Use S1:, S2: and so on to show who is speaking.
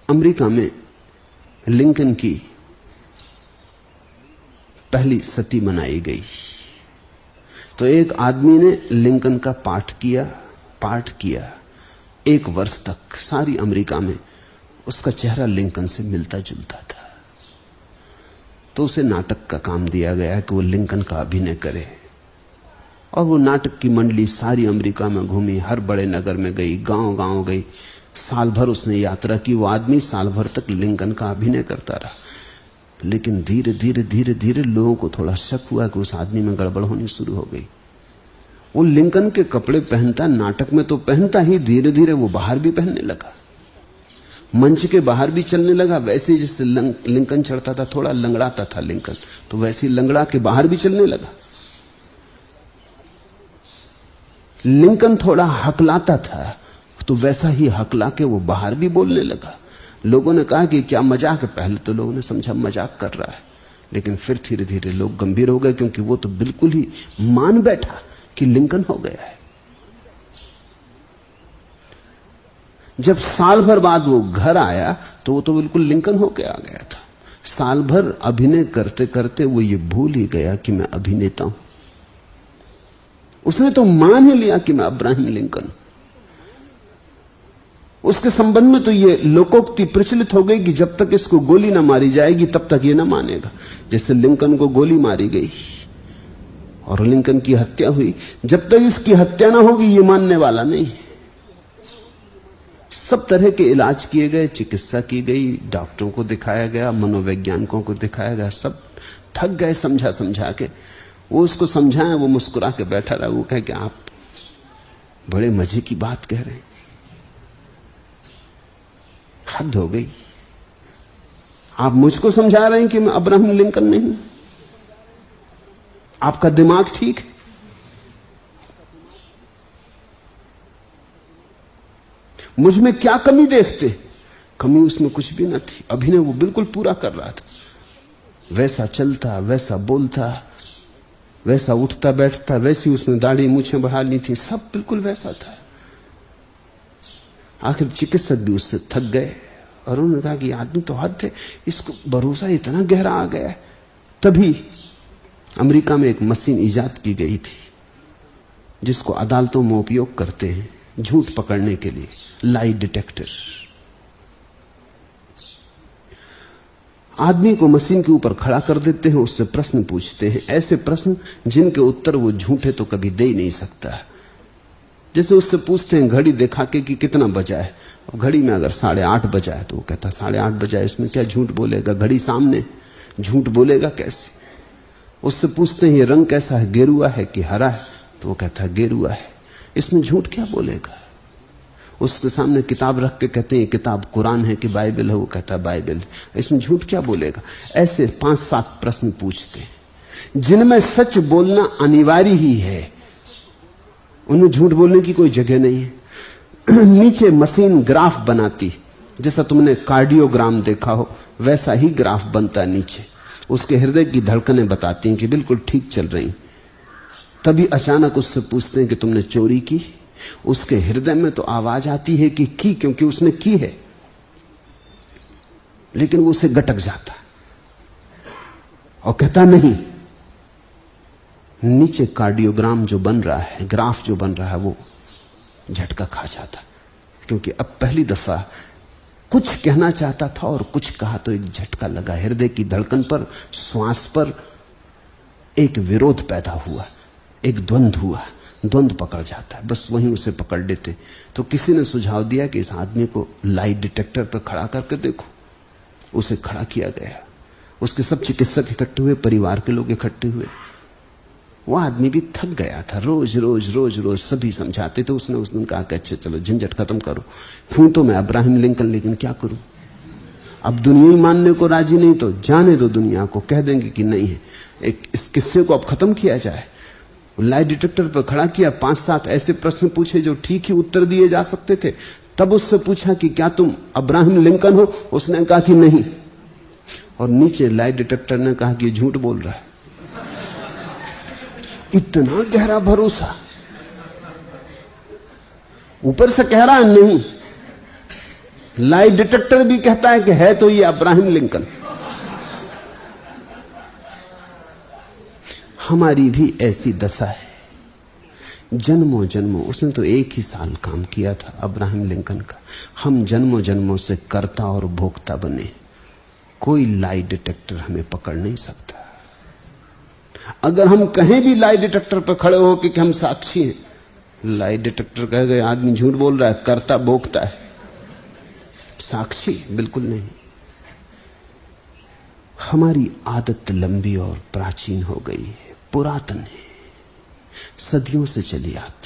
S1: America में Lincoln की पहली सती मनाई गई। तो एक आदमी ने लिंकन का पाठ किया 1 वर्ष तक। सारी अमेरिका में उसका चेहरा लिंकन से मिलता जुलता था। तो उसे नाटक का काम दिया गया कि वो लिंकन का अभिनय करे। और वो नाटक की मंडली सारी अमेरिका में घूमी, हर बड़े नगर में गई, गांव गांव गई। साल भर उसने यात्रा की। वो आदमी साल भर तक लिंकन का अभिनय करता रहा। लेकिन धीरे धीरे लोगों को थोड़ा शक हुआ कि उस आदमी में गड़बड़ होनी शुरू हो गई। वो लिंकन के कपड़े पहनता, नाटक में तो पहनता ही, धीरे धीरे वो बाहर भी पहनने लगा, मंच के बाहर भी चलने लगा। वैसे जिससे लिंकन चढ़ता था, थोड़ा लंगड़ाता था लिंकन, तो वैसे लंगड़ा के बाहर भी चलने लगा। लिंकन थोड़ा हकलाता था, तो वैसा ही हकला के वो बाहर भी बोलने लगा। लोगों ने कहा कि क्या मजाक है। पहले तो लोगों ने समझा मजाक कर रहा है, लेकिन फिर धीरे धीरे लोग गंभीर हो गए, क्योंकि वो तो बिल्कुल ही मान बैठा कि लिंकन हो गया है। जब साल भर बाद वो घर आया तो वो तो बिल्कुल लिंकन होके आ गया था। साल भर अभिनय करते करते वो ये भूल ही गया कि मैं अभिनेता हूं। उसने तो मान ही लिया कि मैं अब्राहम लिंकन। उसके संबंध में तो ये लोकोक्ति प्रचलित हो गई कि जब तक इसको गोली ना मारी जाएगी तब तक ये ना मानेगा। जैसे लिंकन को गोली मारी गई और लिंकन की हत्या हुई, जब तक इसकी हत्या ना होगी ये मानने वाला नहीं। सब तरह के इलाज किए गए, चिकित्सा की गई, डॉक्टरों को दिखाया गया, मनोवैज्ञानिकों को दिखाया गया, सब थक गए समझा के। वो उसको समझाएं, वो मुस्कुरा के बैठा रहा। वो कहे कि आप बड़े मजे की बात कह रहे हैं, हद हो गई। आप मुझको समझा रहे हैं कि मैं अब्राहम लिंकन नहीं हूं? आपका दिमाग ठीक है? मुझ में क्या कमी देखते? कमी उसमें कुछ भी न थी। अभिनय वो बिल्कुल पूरा कर रहा था। वैसा चलता, वैसा बोलता, वैसा उठता बैठता, वैसी उसने दाढ़ी मूछें बढ़ा ली थी, सब बिल्कुल वैसा था। आखिर चिकित्सक भी उससे थक गए और उन्होंने कहा कि आदमी तो हद है, इसको भरोसा इतना गहरा आ गया है। तभी अमेरिका में एक मशीन इजाद की गई थी जिसको अदालतों में उपयोग करते हैं झूठ पकड़ने के लिए, लाई डिटेक्टर। आदमी को मशीन के ऊपर खड़ा कर देते हैं, उससे प्रश्न पूछते हैं, ऐसे प्रश्न जिनके उत्तर वो झूठे तो कभी दे ही नहीं सकता। जैसे उससे पूछते हैं घड़ी दिखा के कि कितना बजा है, और घड़ी में अगर 8:30 बजा है तो वो कहता 8:30 बजा है, इसमें क्या झूठ बोलेगा? घड़ी सामने, झूठ बोलेगा कैसे? उससे पूछते हैं ये रंग कैसा है, गेरुआ है कि हरा है, तो वो कहता है गेरुआ है, इसमें झूठ क्या बोलेगा? उसके सामने किताब रख के कहते हैं किताब कुरान है कि बाइबल है, वो कहता है बाइबल है, इसमें झूठ क्या बोलेगा? ऐसे 5-7 प्रश्न पूछते हैं जिनमें सच बोलना अनिवार्य ही है, उनमें झूठ बोलने की कोई जगह नहीं है। नीचे मशीन ग्राफ बनाती, जैसा तुमने कार्डियोग्राम देखा हो वैसा ही ग्राफ बनता है नीचे। उसके हृदय की धड़कनें बताती हैं कि बिल्कुल ठीक चल रही। तभी अचानक उससे पूछते हैं कि तुमने चोरी की? उसके हृदय में तो आवाज आती है कि की, क्योंकि उसने की है, लेकिन वो उसे गटक जाता और कहता नहीं। नीचे कार्डियोग्राम जो बन रहा है, ग्राफ जो बन रहा है, वो झटका खा जाता, क्योंकि अब पहली दफा कुछ कहना चाहता था और कुछ कहा तो एक झटका लगा। हृदय की धड़कन पर, श्वास पर एक विरोध पैदा हुआ, एक द्वंद्व हुआ, द्वंद्व पकड़ जाता है, बस वहीं उसे पकड़ लेते। तो किसी ने सुझाव दिया कि इस आदमी को लाई डिटेक्टर पर खड़ा करके देखो। उसे खड़ा किया गया, उसके सब चिकित्सक इकट्ठे हुए, परिवार के लोग इकट्ठे हुए। वो आदमी भी थक गया था, रोज रोज सभी समझाते थे। उसने उस दिन कहा कि अच्छा चलो झंझट खत्म करो, हूं तो मैं अब्राहम लिंकन, लेकिन क्या करूं? अब दुनिया ही मानने को राजी नहीं, तो जाने दो, दुनिया को कह देंगे कि नहीं है। इस किस्से को अब खत्म किया जाए। लाई डिटेक्टर पर खड़ा किया, 5-7 ऐसे प्रश्न पूछे जो ठीक ही उत्तर दिए जा सकते थे। तब उससे पूछा कि क्या तुम अब्राहम लिंकन हो? उसने कहा कि नहीं। और नीचे लाई डिटेक्टर ने कहा कि झूठ बोल रहा है। इतना गहरा भरोसा, ऊपर से कह रहा है नहीं, लाई डिटेक्टर भी कहता है कि है तो ये अब्राहम लिंकन। हमारी भी ऐसी दशा है, जन्मों जन्मों। उसने तो एक ही साल काम किया था अब्राहम लिंकन का। हम जन्मों जन्मों से कर्ता और भोक्ता बने। कोई लाई डिटेक्टर हमें पकड़ नहीं सकता। अगर हम कहीं भी लाई डिटेक्टर पर खड़े हो कि हम साक्षी हैं, लाई डिटेक्टर कह गए आदमी झूठ बोल रहा है, कर्ता भोक्ता है। साक्षी बिल्कुल नहीं। हमारी आदत लंबी और प्राचीन हो गई है, पुरातन है, सदियों से चली आती।